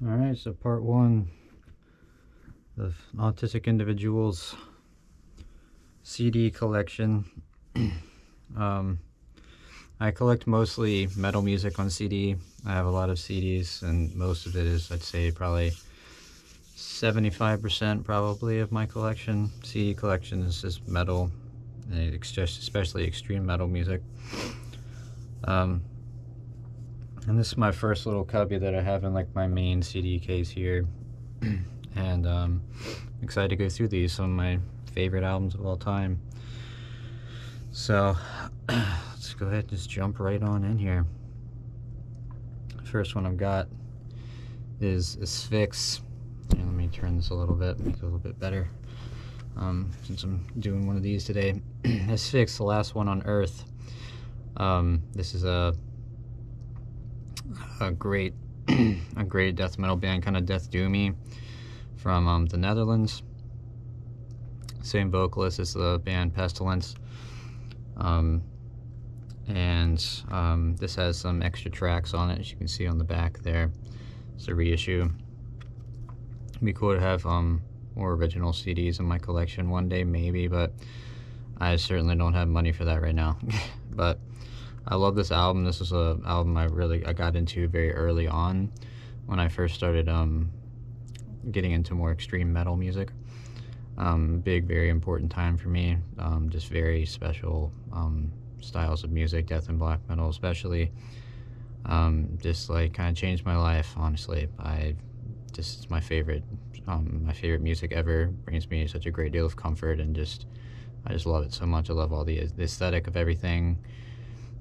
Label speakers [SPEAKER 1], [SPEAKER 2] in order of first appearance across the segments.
[SPEAKER 1] Alright, so part one of an autistic individual's CD collection. I collect mostly metal music on CD. I have a lot of CDs, and most of it is, I'd say, probably 75% probably of my collection. CD collection is just metal, and especially extreme metal music. And this is my first little cubby that I have in like my main CD case here. And I'm excited to go through these, some of my favorite albums of all time. So let's go ahead and just jump right on in here. First one I've got is Asphyx. Let me turn this a little bit, make it a little bit better, since I'm doing one of these today. Asphyx, the last one on Earth. This is a great a great death metal band, kind of death doomy, from the Netherlands. Same vocalist as the band Pestilence. This has some extra tracks on it, as you can see on the back there. It's a reissue. It'd be cool to have more original CDs in my collection one day, maybe, but I certainly don't have money for that right now. But I love this album. This is an album I got into very early on when I first started getting into more extreme metal music. Very important time for me. Just very special styles of music, death and black metal especially. Just like kind of changed my life, honestly. It's my favorite music ever. Brings me such a great deal of comfort, and I just love it so much. I love all the aesthetic of everything.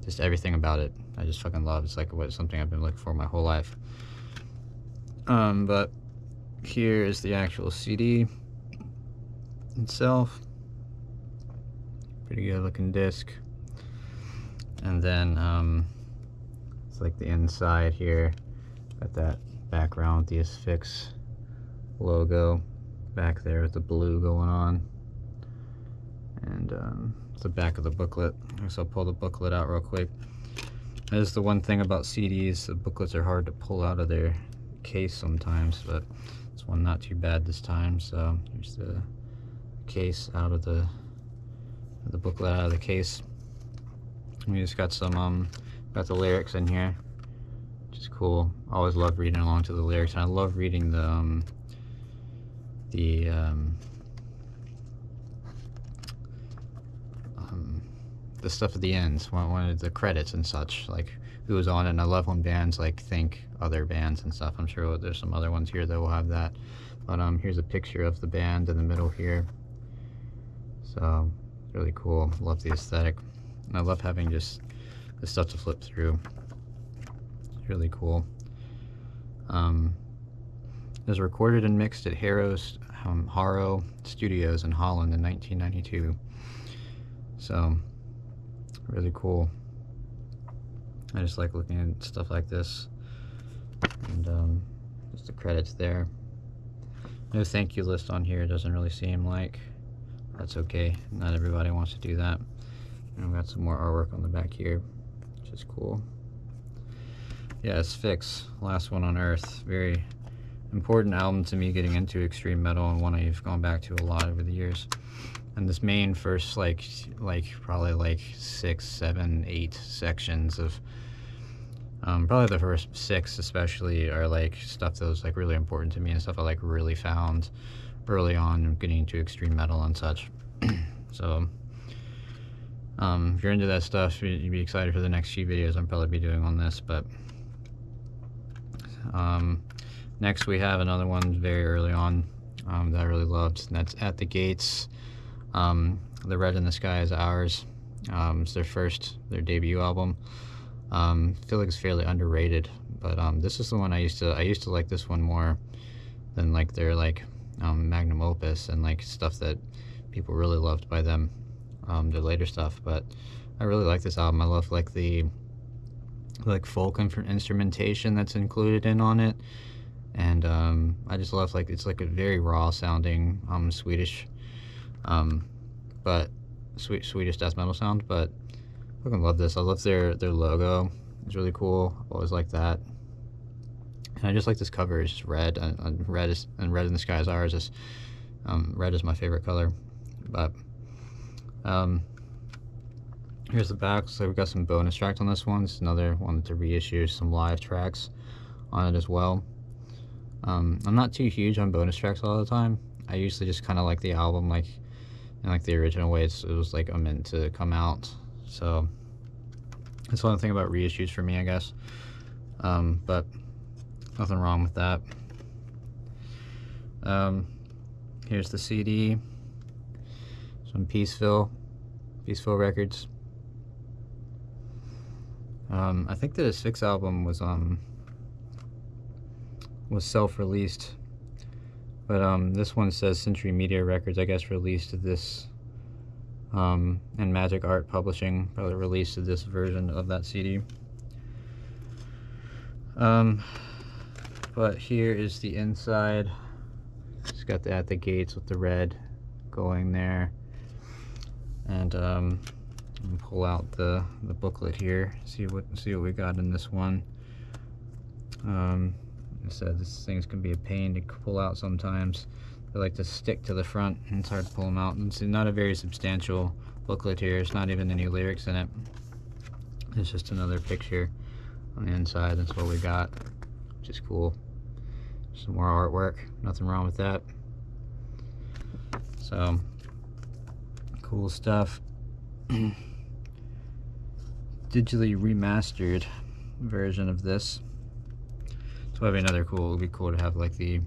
[SPEAKER 1] Just everything about it, I just fucking love. It's like something I've been looking for my whole life. But here is the actual CD itself. Pretty good looking disc. And then it's like the inside here. Got that background with the Asphyx logo back there with the blue going on. And the back of the booklet. So I'll pull the booklet out real quick. That is the one thing about CDs, the booklets are hard to pull out of their case sometimes, but this one not too bad this time. So here's the case out of the booklet out of the case. We just got some got the lyrics in here, which is cool. I always love reading along to the lyrics, and I love reading the stuff at the end, one of the credits and such, like who was on it. And I love when bands like thank other bands and stuff. I'm sure there's some other ones here that will have that, but here's a picture of the band in the middle here. So really cool. Love the aesthetic, and I love having just the stuff to flip through. It's really cool. It was recorded and mixed at Harrow Studios in Holland in 1992. So really cool. I just like looking at stuff like this. And just the credits there. No thank you list on here. It doesn't really seem like. That's okay. Not everybody wants to do that. And we've got some more artwork on the back here, which is cool. Yeah, Asphyx, last one on Earth. Very important album to me getting into extreme metal, and one I've gone back to a lot over the years. And this main first probably like 6, 7, 8 sections of probably the first 6 especially are like stuff that was like really important to me, and stuff I like really found early on getting into extreme metal and such. So if you're into that stuff, you'd be excited for the next few videos I'll probably be doing on this. But next we have another one very early on that I really loved, and that's At the Gates. The Red in the Sky Is Ours. It's their debut album. I feel like it's fairly underrated, but this is the one I used to like this one more than like their magnum opus and like stuff that people really loved by them, their later stuff. But I really like this album. I love like the folk instrumentation that's included in on it, and I just love it's like a very raw sounding Swedish Swedish death metal sound. But fucking love this. I love their logo. It's really cool. Always like that. And I just like this cover. It's just red, and red in the sky is ours. Is red is my favorite color. But here's the back. So we've got some bonus tracks on this one. It's another one to reissue some live tracks on it as well. I'm not too huge on bonus tracks all the time. I usually just kind of like the album, like in like the original way it was like meant to come out. So that's one thing about reissues for me, I guess. But nothing wrong with that. Here's the CD. Some Peaceville Records. I think the Asphyx album was self-released, but this one says Century Media Records, I guess, released this, and Magic Art Publishing probably released this version of that CD. But here is the inside. It's got the at the gates with the red going there, and pull out the booklet here. See what we got in this one. It said these things can be a pain to pull out sometimes. They like to stick to the front, and it's hard to pull them out. And it's not a very substantial booklet here. It's not even any lyrics in it. It's just another picture on the inside. That's what we got, which is cool. Some more artwork. Nothing wrong with that. So cool stuff. Digitally remastered version of this. So that'd be another cool. It'd be cool to have like the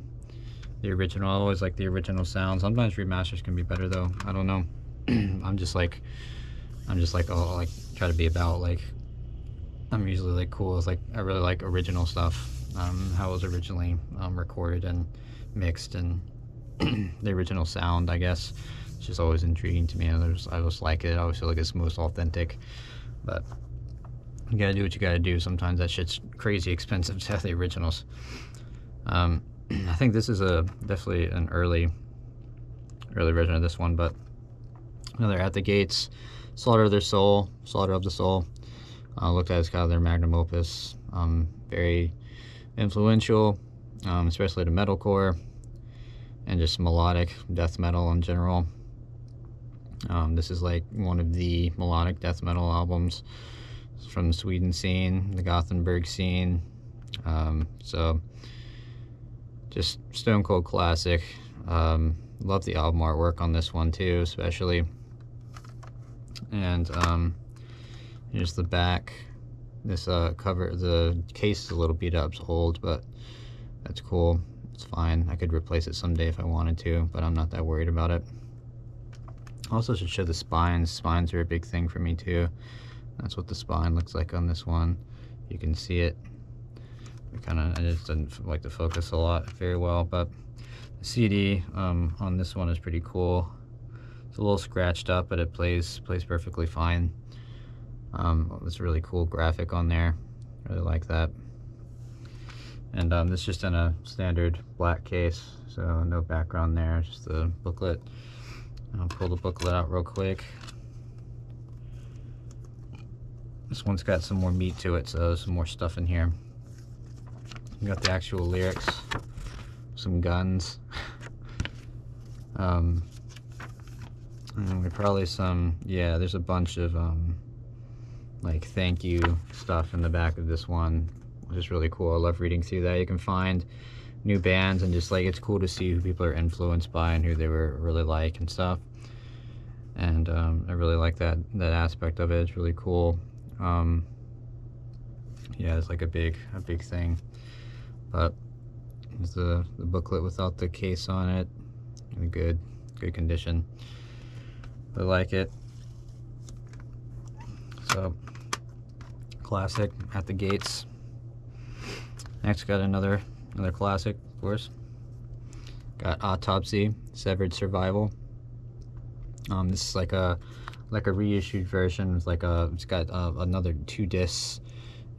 [SPEAKER 1] original. I always like the original sound. Sometimes remasters can be better though. I don't know. I'm just like I'll like try to be about like, I'm usually like cool. It's like I really like original stuff. How it was originally recorded and mixed, and the original sound, I guess. It's just always intriguing to me. I just like it. I always feel like it's most authentic. But you gotta do what you gotta do. Sometimes that shit's crazy expensive to have the originals. I think this is definitely an early version of this one, but another At the Gates, Slaughter of the Soul. Looked at as kind of their magnum opus. Very influential, especially to metalcore and just melodic death metal in general. This is like one of the melodic death metal albums from the Sweden scene, the Gothenburg scene. So just stone cold classic. Love the album artwork on this one too, especially. And here's the back. This cover, the case is a little beat up, it's old, but that's cool. It's fine. I could replace it someday if I wanted to, but I'm not that worried about it. Also should show the spines. Spines are a big thing for me too. That's what the spine looks like on this one. You can see it. I just didn't like to focus a lot very well, but the CD on this one is pretty cool. It's a little scratched up, but it plays perfectly fine. It's a really cool graphic on there. Really like that. And this is just in a standard black case, so no background there, just the booklet. I'll pull the booklet out real quick. This one's got some more meat to it, so there's some more stuff in here. We got the actual lyrics, some guns, and probably some, yeah, there's a bunch of like thank you stuff in the back of this one, which is really cool. I love reading through that. You can find new bands, and just like it's cool to see who people are influenced by and who they were really like and stuff. And I really like that aspect of it. It's really cool. Yeah, it's like a big thing. But there's the booklet without the case on it, in good condition. I like it. So classic At the Gates. Next, got another classic, of course. Got Autopsy, Severed Survival. This is like a reissued version. It's got another 2 discs,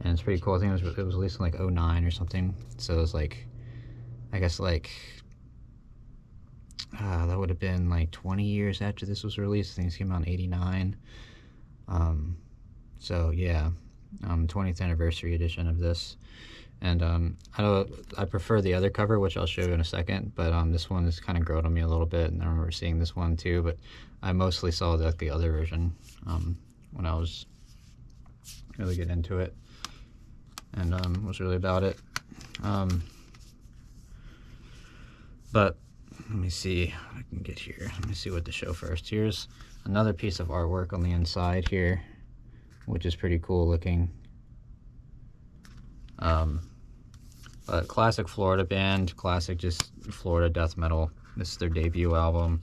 [SPEAKER 1] and it's pretty cool. I think it was released in like 2009 or something. So it's like, I guess like that would have been like 20 years after this was released. Things came out in '89. So yeah, 20th anniversary edition of this. And I prefer the other cover, which I'll show you in a second, but this one has kind of grown on me a little bit, and I remember seeing this one too, but I mostly saw the other version when I was really getting into it, and was really about it. But let me see what I can get here. Let me see what to show first. Here's another piece of artwork on the inside here, which is pretty cool looking. But classic Florida band, classic just Florida death metal. This is their debut album.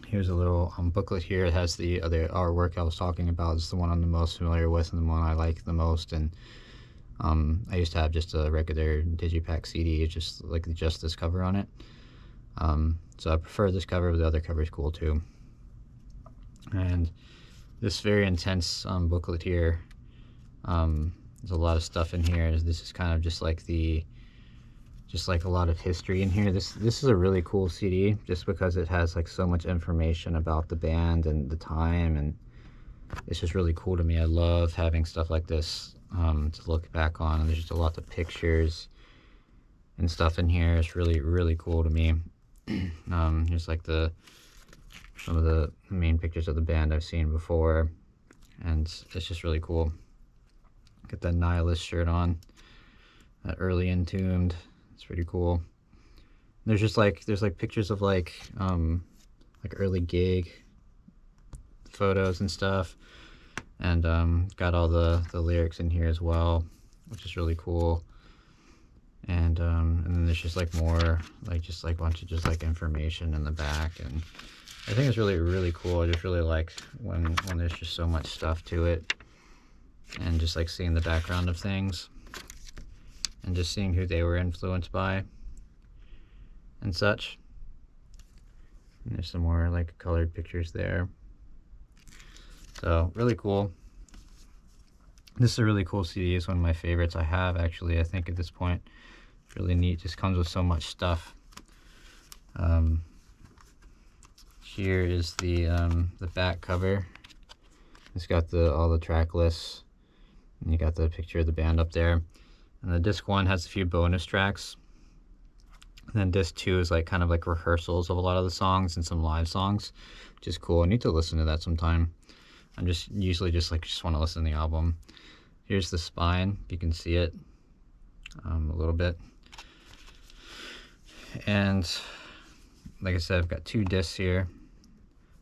[SPEAKER 1] Here's a little booklet here. It has the other artwork I was talking about. It's the one I'm the most familiar with and the one I like the most. And I used to have just a regular digipack CD, just like just this cover on it. So I prefer this cover, but the other cover is cool too. And this very intense booklet here. There's a lot of stuff in here. This is kind of just like a lot of history in here. This is a really cool CD just because it has like so much information about the band and the time, and it's just really cool to me. I love having stuff like this to look back on, and there's just a lot of pictures and stuff in here. It's really cool to me. Here's like some of the main pictures of the band I've seen before, and it's just really cool. Got that Nihilist shirt on, that early Entombed. It's pretty cool. There's just like pictures of like early gig photos and stuff, and got all the lyrics in here as well, which is really cool. And then there's just like more just a bunch of just like information in the back, and I think it's really cool. I just really like when there's just so much stuff to it, and just like seeing the background of things, and just seeing who they were influenced by and such. And there's some more like colored pictures there. So really cool. This is a really cool CD. It's one of my favorites I have, actually. I think at this point it's really neat. Just comes with so much stuff. Here is the back cover. It's got all the track lists, and you got the picture of the band up there. And the disc 1 has a few bonus tracks. And then disc 2 is like kind of like rehearsals of a lot of the songs and some live songs, which is cool. I need to listen to that sometime. I'm just usually just want to listen to the album. Here's the spine. You can see it a little bit. And like I said, I've got 2 discs here.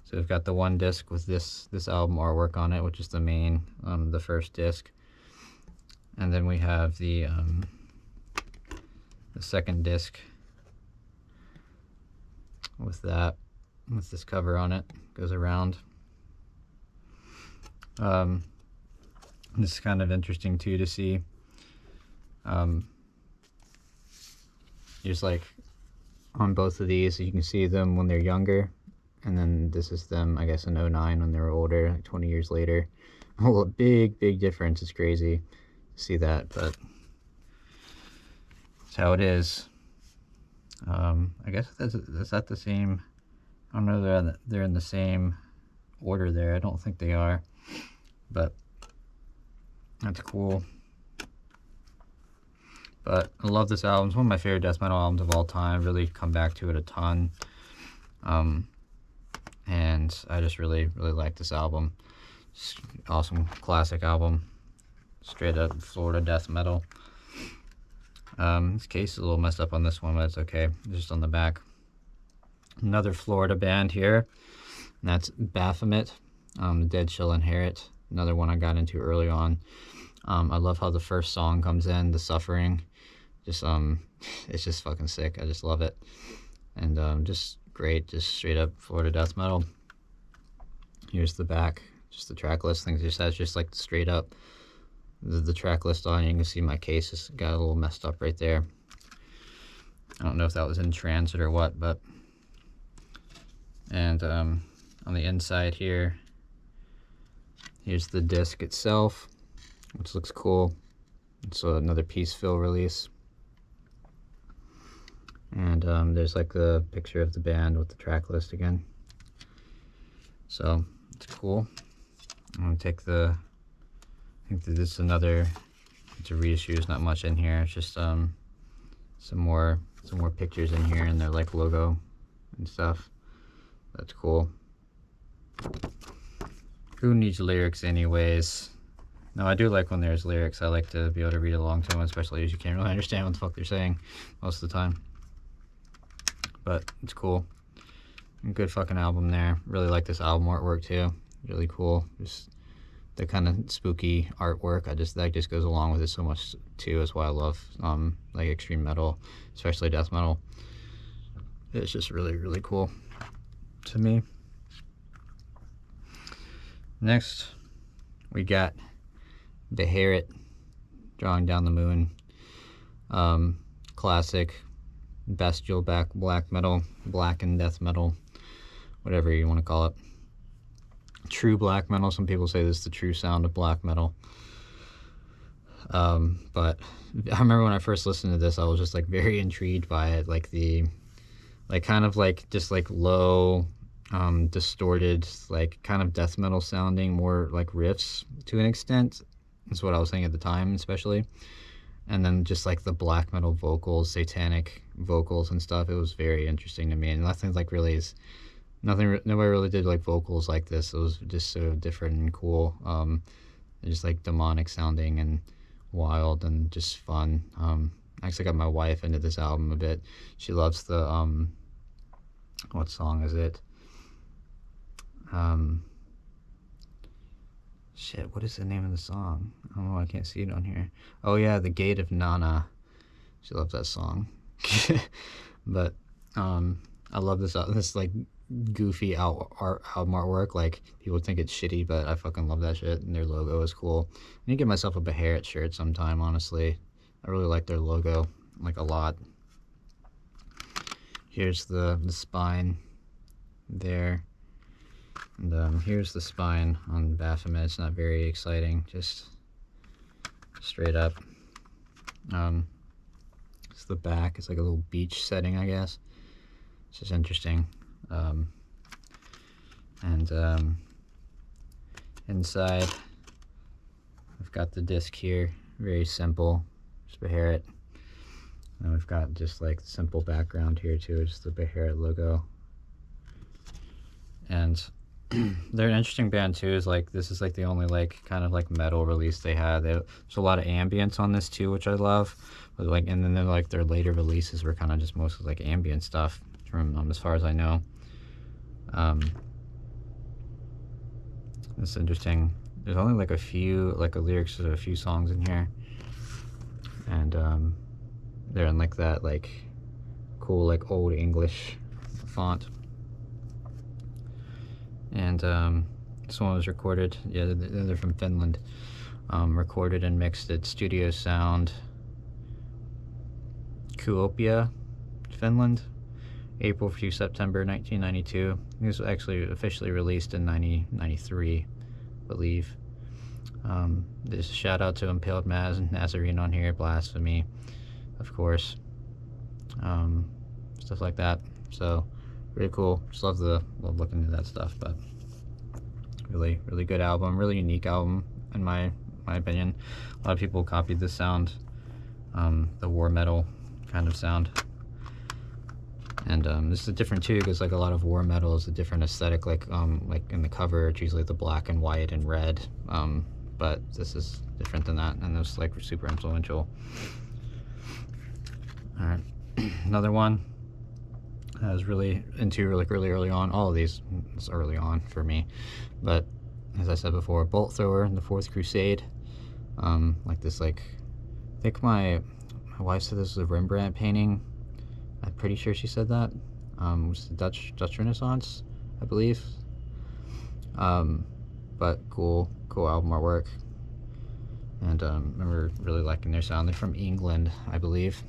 [SPEAKER 1] So we've got the one disc with this album artwork on it, which is the main, the first disc. And then we have the second disc with this cover on it. Goes around. This is kind of interesting too to see. There's like on both of these, you can see them when they're younger, and then this is them, I guess, in 09 when they were older, like 20 years later. Oh, a big difference. It's crazy to see that, but that's how it is. I guess that's at the same. I don't know if they're in the same order there. I don't think they are, but that's cool. But I love this album. It's one of my favorite death metal albums of all time. Really come back to it a ton. And I just really like this album. It's awesome classic album. Straight up Florida death metal. This case is a little messed up on this one, but it's okay. It's just on the back. Another Florida band here, and that's Baphomet. The Dead Shall Inherit. Another one I got into early on. I love how the first song comes in, The Suffering. Just it's just fucking sick. I just love it. And just great, just straight up Florida death metal. Here's the back, just the track list. Things just has just like straight up the track list on. You can see my case has got a little messed up right there. I don't know if that was in transit or what, but and on the inside here, here's the disc itself, which looks cool. It's another piece fill release. And there's like the picture of the band with the track list again. So it's cool. I'm gonna take I think that this is another to reissue. There's not much in here. It's just some more pictures in here and their like logo and stuff. That's cool. Who needs lyrics anyways? No, I do like when there's lyrics. I like to be able to read along to them, especially as you can't really understand what the fuck they're saying most of the time. But it's cool. Good fucking album there. Really like this album artwork too. Really cool. Just the kind of spooky artwork. That just goes along with it so much too. Is why I love like extreme metal, especially death metal. It's just really, really cool to me. Next, we got Beherit, Drawing Down the Moon. Classic, bestial black metal, black and death metal, whatever you want to call it. True black metal. Some people say this is the true sound of black metal. But I remember when I first listened to this, I was just like very intrigued by it, like the kind of like just like low, distorted, like kind of death metal sounding, more like riffs to an extent. That's what I was saying at the time, especially. And then just like the black metal vocals, satanic vocals and stuff. It was very interesting to me, and nobody really did like vocals like this. It was just so different and cool. Just like demonic sounding and wild and just fun. I actually got my wife into this album a bit. She loves the what song is it? Shit, what is the name of the song? I don't know, I can't see it on here. Oh yeah, The Gate of Nana. She loves that song. But I love this like goofy album artwork. Like, people think it's shitty, but I fucking love that shit, and their logo is cool. I need to get myself a Beherit shirt sometime, honestly. I really like their logo, like, a lot. Here's the spine there. And here's the spine on Baphomet. It's not very exciting, just straight up. It's the back. It's like a little beach setting, I guess. It's just interesting. Inside, I've got the disc here. Very simple. Just Beherit. And we've got just like the simple background here too. Just the Beherit logo. And they're an interesting band too. Is like, this is like the only like kind of like metal release they had. There's a lot of ambience on this too, which I love. But like, and then they're like, their later releases were kind of just mostly like ambient stuff from as far as I know. It's interesting. There's only like a few like lyrics to a few songs in here, and they're in like that like cool like old English font. And this one was recorded, yeah, they're from Finland. Recorded and mixed at Studio Sound, Kuopio, Finland, April through September 1992. It was actually officially released in 1993, I believe. There's a shout out to Impaled Nazarene on here, Blasphemy, of course. Stuff like that. So really cool. Just love looking at that stuff. But really, really good album. Really unique album in my opinion. A lot of people copied this sound, the war metal kind of sound. And this is different too, because like a lot of war metal is a different aesthetic. Like in the cover, it's usually the black and white and red. But this is different than that, and it's like super influential. All right, another one I was really into like really early on. All of these is early on for me, but as I said before, Bolt Thrower in the Fourth Crusade. Like this, like, I think my wife said this was a Rembrandt painting. I'm pretty sure she said that. It was the Dutch Renaissance, I believe. But cool album artwork. And I remember really liking their sound. They're from England, I believe.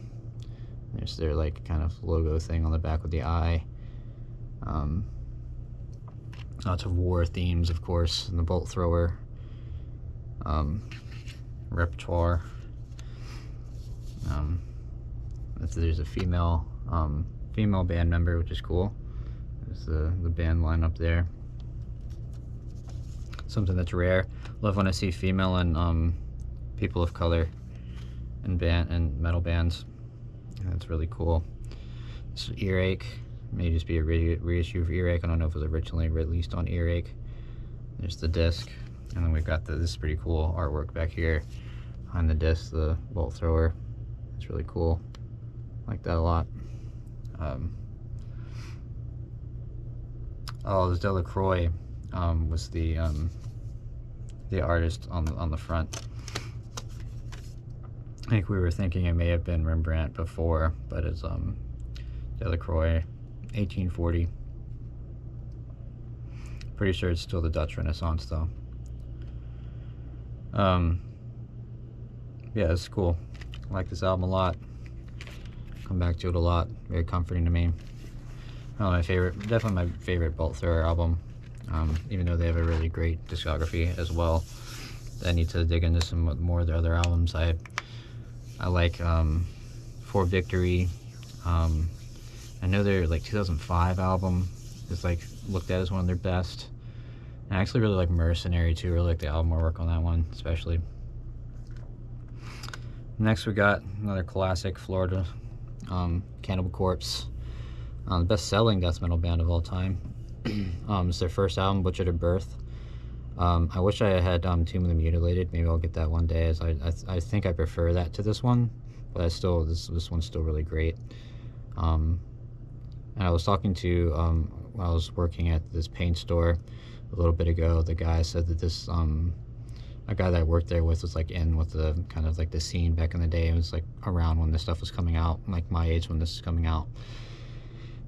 [SPEAKER 1] There's their like kind of logo thing on the back with the eye. Lots of war themes, of course, and the Bolt Thrower repertoire. There's a female band member, which is cool. There's the band line up there. Something that's rare. Love when I see female and people of color and metal bands. That's really cool. This is Earache. May just be a reissue of Earache. I don't know if it was originally released on Earache. There's the disc, and then we've got this is pretty cool artwork back here behind the disc, the bolt thrower. It's really cool. I like that a lot. Oh, this Delacroix was the artist on the front. I think we were thinking it may have been Rembrandt before, but it's Delacroix, 1840. Pretty sure it's still the Dutch Renaissance though. Yeah, it's cool. I like this album a lot. Come back to it a lot. Very comforting to me. My favorite, definitely my favorite Bolt Thrower album. Even though they have a really great discography as well. I need to dig into some more of their other albums. I like For Victory. I know their like 2005 album is like looked at as one of their best. And I actually really like Mercenary too. I really like the album artwork on that one, especially. Next we got another classic, Florida, Cannibal Corpse. The best-selling death metal band of all time. It's their first album, Butchered at Birth. I wish I had Tomb of the Mutilated. Maybe I'll get that one day, as I think I prefer that to this one. But I still, this one's still really great. And I was talking to, while I was working at this paint store a little bit ago, the guy said that this, a guy that I worked there with was like in with the kind of like the scene back in the day. It was like around when this stuff was coming out, like my age when this is coming out.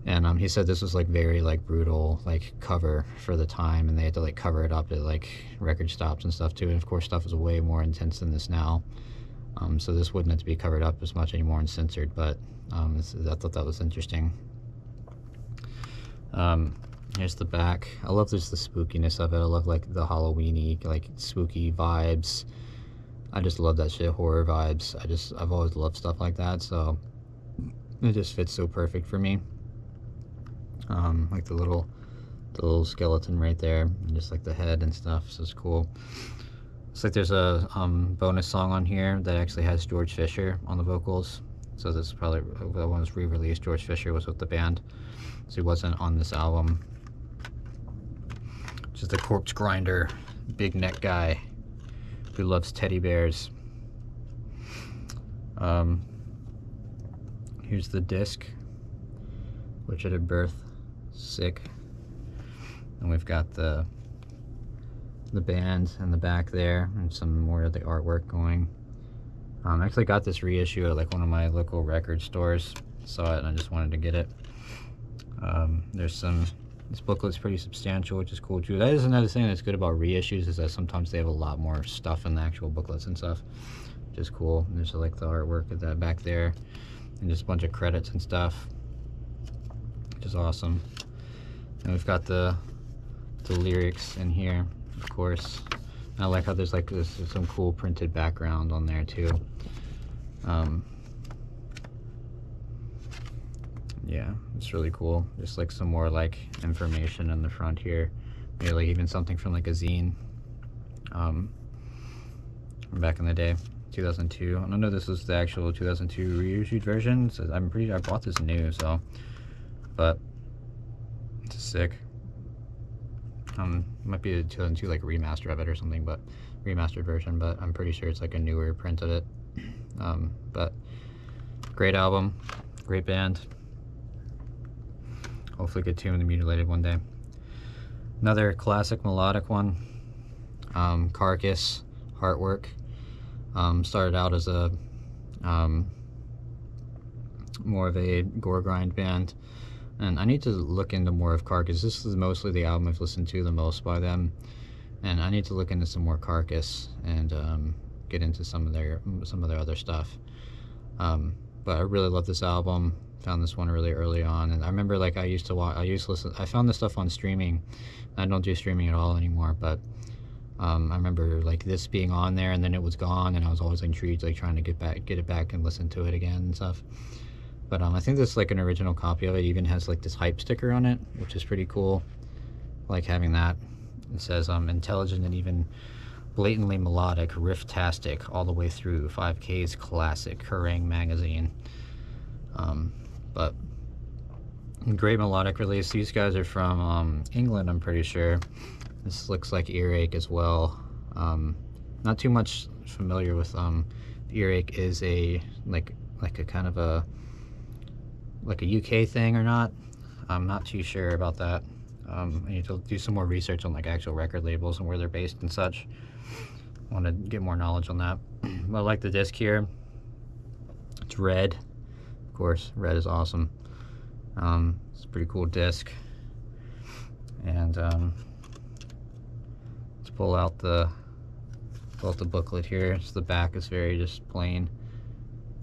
[SPEAKER 1] And he said this was like very like brutal like cover for the time, and they had to like cover it up at like record stops and stuff too. And of course stuff is way more intense than this now. So this wouldn't have to be covered up as much anymore and censored, but I thought that was interesting. Here's the back. I love just the spookiness of it. I love like the Halloween-y, like spooky vibes. I just love that shit, horror vibes. I've always loved stuff like that, so it just fits so perfect for me. Like the little skeleton right there, and just like the head and stuff, so it's cool. Looks like there's a bonus song on here that actually has George Fisher on the vocals. So this is probably when it was re-released. George Fisher was with the band, so he wasn't on this album. Just a corpse grinder, big neck guy who loves teddy bears. Here's the disc, Butchered at Birth, sick. And we've got the band in the back there, and some more of the artwork going. I actually got this reissue at like one of my local record stores. Saw it and I just wanted to get it. This booklet's pretty substantial, which is cool too. That is another thing that's good about reissues, is that sometimes they have a lot more stuff in the actual booklets and stuff, which is cool. And there's like the artwork of that back there, and just a bunch of credits and stuff, which is awesome. And we've got the lyrics in here, of course. And I like how there's like some cool printed background on there too. Yeah, it's really cool. Just like some more like information in the front here. Maybe like even something from like a zine from back in the day, 2002. I don't know if this was the actual 2002 reissued version. So I'm pretty sure I bought this new, so, but it's sick. Might be a 2002 like remaster of it or something, but remastered version, but I'm pretty sure it's like a newer print of it. But great album, great band. Hopefully get Tomb of the Mutilated one day. Another classic melodic one, Carcass, Heartwork. Started out as a more of a gore grind band, and I need to look into more of Carcass. This is mostly the album I've listened to the most by them, and I need to look into some more Carcass and get into some of their other stuff. But I really love this album. Found this one really early on, and I remember like I used to listen. I found this stuff on streaming. I don't do streaming at all anymore, but I remember like this being on there, and then it was gone, and I was always intrigued, like trying to get it back and listen to it again and stuff. But I think this like an original copy of it even has like this hype sticker on it, which is pretty cool. Like having that. It says intelligent and even blatantly melodic, riff-tastic, all the way through. 5K's classic Kerrang magazine. But great melodic release. These guys are from England, I'm pretty sure. This looks like Earache as well. Not too much familiar with Earache is a like a kind of a UK thing or not. I'm not too sure about that. I need to do some more research on like actual record labels and where they're based and such. I want to get more knowledge on that. But I like the disc here. It's red, of course. Red is awesome. It's a pretty cool disc. And let's pull out the booklet here. So the back is very just plain,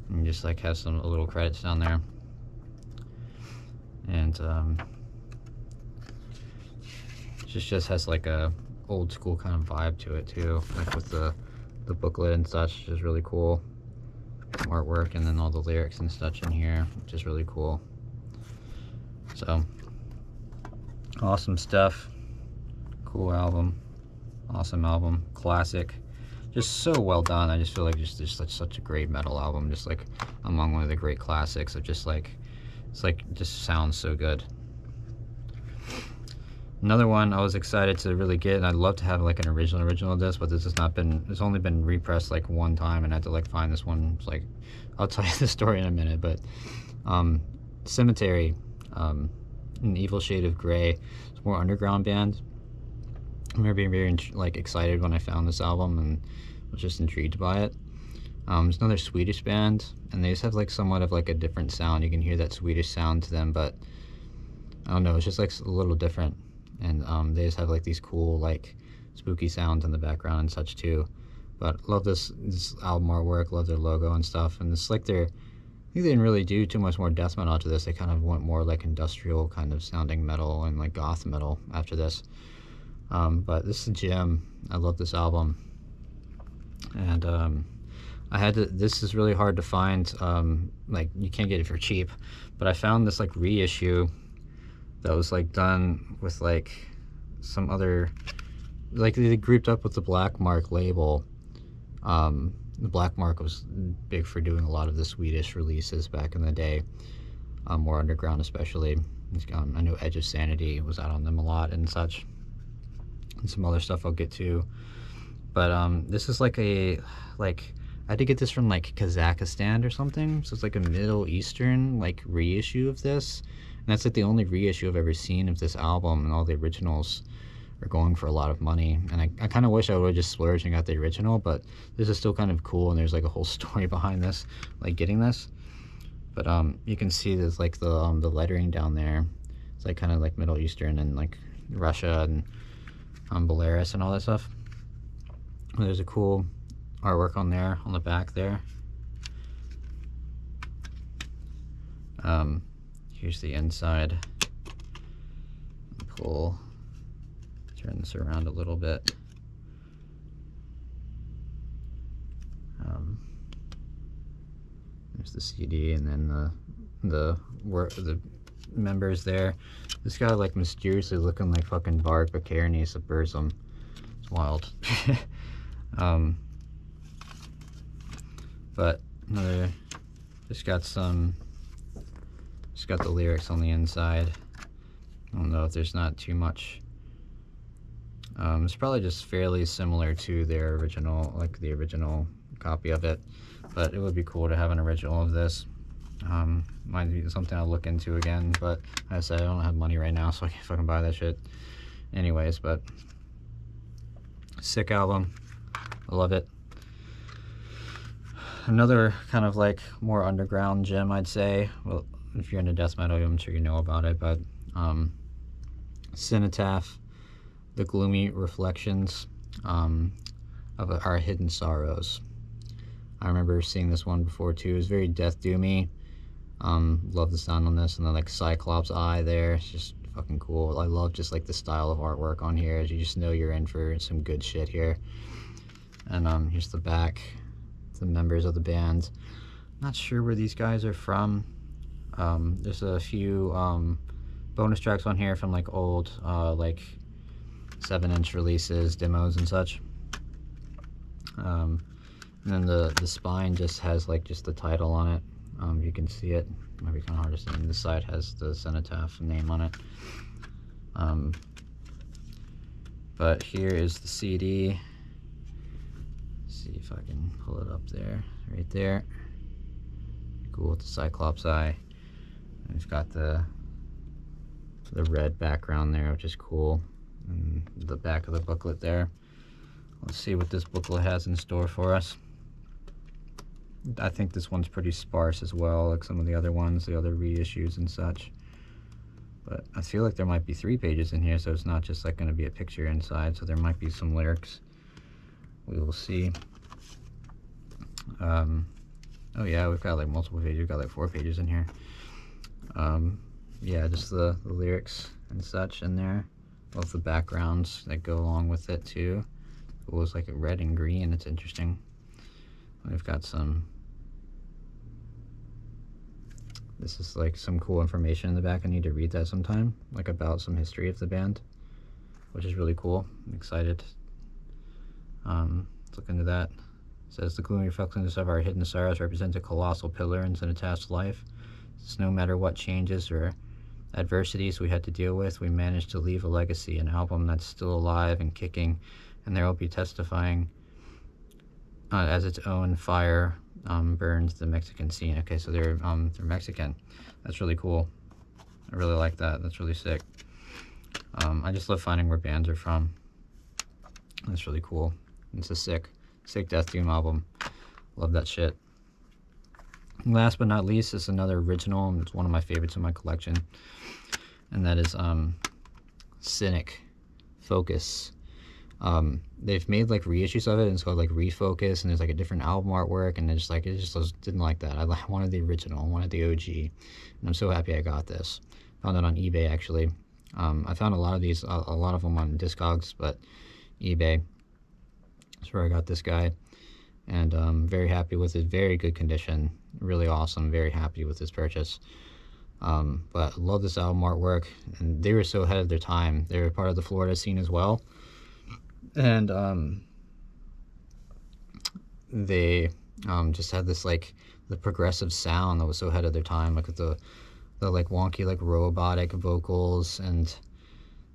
[SPEAKER 1] and just like has some little credits down there. And just has like a old school kind of vibe to it too, like with the booklet and such, which is really cool. Artwork, and then all the lyrics and such in here, which is really cool. So awesome stuff. Cool album. Awesome album. Classic. Just so well done. I just feel like just such a great metal album, just like among one of the great classics of just like, it's like just sounds so good. Another one I was excited to really get, and I'd love to have like an original of this, but this has not been, it's only been repressed like one time, and I had to like find this one. It's like, I'll tell you the story in a minute, but Cemetery, An Evil Shade of Grey. It's a more underground band. I remember being very like excited when I found this album and was just intrigued by it. It's another Swedish band, and they just have like somewhat of like a different sound. You can hear that Swedish sound to them, but I don't know, it's just like a little different. And they just have like these cool like spooky sounds in the background and such too. But love this album artwork, love their logo and stuff. And it's like I think they didn't really do too much more death metal to this. They kind of went more like industrial kind of sounding metal and like goth metal after this. But this is a gem. I love this album. And this is really hard to find. Like you can't get it for cheap, but I found this like reissue that was like done with like some other, like they grouped up with the Black Mark label. The Black Mark was big for doing a lot of the Swedish releases back in the day, more underground especially. I know Edge of Sanity was out on them a lot and such, and some other stuff I'll get to. But this is like I had to get this from like Kazakhstan or something, so it's like a Middle Eastern like reissue of this. And that's like the only reissue I've ever seen of this album, and all the originals are going for a lot of money. And I kind of wish I would have just splurged and got the original, but this is still kind of cool, and there's like a whole story behind this, like getting this. But you can see there's like the lettering down there. It's like kind of like Middle Eastern and like Russia and Belarus and all that stuff. There's a cool artwork on there, on the back there. Here's the inside. Turn this around a little bit. There's the CD, and then the members there. This guy like mysteriously looking like fucking Varg Vikernes of Burzum. It's wild. But just got the lyrics on the inside. I don't know if there's not too much. It's probably just fairly similar to their original, like the original copy of it, but it would be cool to have an original of this. Might be something I'll look into again, but like I said, I don't have money right now, so I can't fucking buy that shit anyways. But sick album, I love it. Another kind of like more underground gem, I'd say. Well, if you're into death metal, I'm sure you know about it, but Cenotaph, The Gloomy Reflections of Our Hidden Sorrows. I remember seeing this one before too. It was very death doomy. Love the sound on this, and then like Cyclops eye there. It's just fucking cool. I love just like the style of artwork on here. You just know you're in for some good shit here. And here's the back, the members of the band. Not sure where these guys are from. There's a few bonus tracks on here from like old like 7-inch releases, demos and such. And then the spine just has like just the title on it. You can see it. Might be kind of hard to see. And this side has the Cenotaph name on it. But here is the CD. Let's see if I can pull it up there, right there. Cool with the Cyclops eye. And it's got the red background there, which is cool. And the back of the booklet there. Let's see what this booklet has in store for us. I think this one's pretty sparse as well, like some of the other ones, the other reissues and such. But I feel like there might be 3 pages in here, so it's not just like going to be a picture inside, so there might be some lyrics. We will see. Oh yeah, we've got like multiple pages. We've got like 4 pages in here. Yeah, just the lyrics and such in there. Both the backgrounds that go along with it too. It was like a red and green. It's interesting. We've got some... This is like some cool information in the back. I need to read that sometime, like about some history of the band, which is really cool. I'm excited. Let's look into that. It says the gloomy reflections of our hidden sorrows represent a colossal pillar in Cenotaph's life. Since no matter what changes or adversities we had to deal with, we managed to leave a legacy, an album that's still alive and kicking, and there will be testifying as its own fire burns the Mexican scene. Okay, so they're Mexican. That's really cool. I really like that. That's really sick. I just love finding where bands are from. That's really cool. It's a sick Death Doom album. Love that shit. Last but not least is another original. It's one of my favorites in my collection, and that is Cynic Focus. They've made like reissues of it, and it's called like Refocus, and there's like a different album artwork, and it's like, didn't like that. I wanted the original, I wanted the OG, and I'm so happy I got this. Found it on eBay actually. I found a lot of these, a lot of them on Discogs, but eBay is where I got this guy, and very happy with it. Very good condition, really awesome. Very happy with this purchase. But I love this album artwork, and they were so ahead of their time. They were part of the Florida scene as well. And they just had this like the progressive sound that was so ahead of their time, like with the like wonky like robotic vocals, and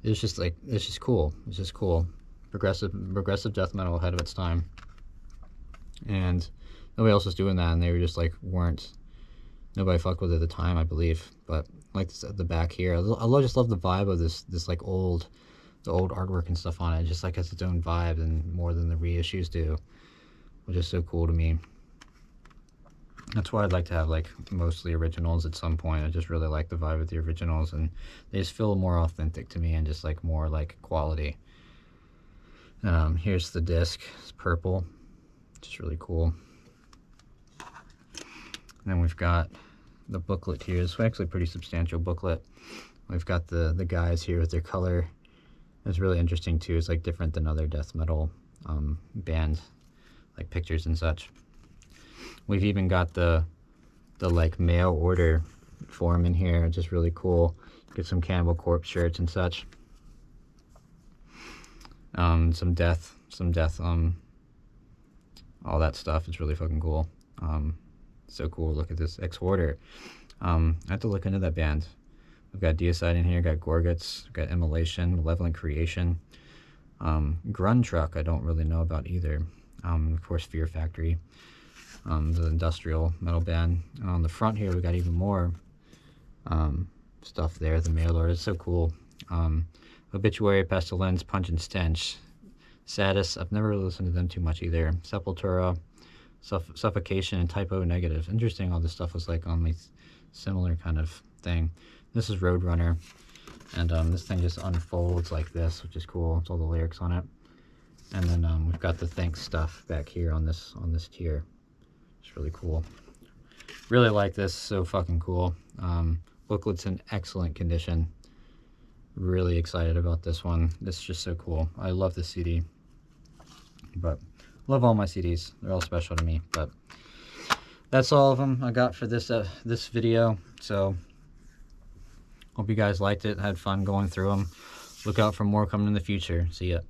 [SPEAKER 1] it's just cool. It's just cool. Progressive death metal ahead of its time, and nobody else was doing that, and they were just like nobody fucked with it at the time, I believe. But like this at the back here, I just love the vibe of this like the old artwork and stuff on it. It just like has its own vibe, and more than the reissues do, which is so cool to me. That's why I'd like to have like mostly originals at some point. I just really like the vibe of the originals, and they just feel more authentic to me and just like more like quality. Here's the disc. It's purple, which is really cool. And then we've got the booklet here. It's actually a pretty substantial booklet. We've got the guys here with their color. It's really interesting too. It's like different than other death metal bands, like pictures and such. We've even got the like mail order form in here, just really cool. Get some Cannibal Corpse shirts and such. Some death, all that stuff. It's really fucking cool. So cool. Look at this Ex-Hoarder. I have to look into that band. We've got Deicide in here, got Gorguts, we've got Immolation, Malevolent Creation, Grundtruck I don't really know about either. Of course, Fear Factory, the industrial metal band. And on the front here, we got even more stuff there. The mail order is so cool. Obituary, Pestilence, Punch and Stench, Sadist. I've never really listened to them too much either. Sepultura, Suffocation, and Typo Negative. Interesting, all this stuff was like on these similar kind of thing. This is Roadrunner, and this thing just unfolds like this, which is cool. It's all the lyrics on it. And then we've got the thanks stuff back here on this tier. It's really cool. Really like this. So fucking cool. Booklet's in excellent condition. Really excited about this one. This is just so cool. I love this CD, but love all my CDs. They're all special to me. But that's all of them I got for this this video. So hope you guys liked it, had fun going through them. Look out for more coming in the future. See ya.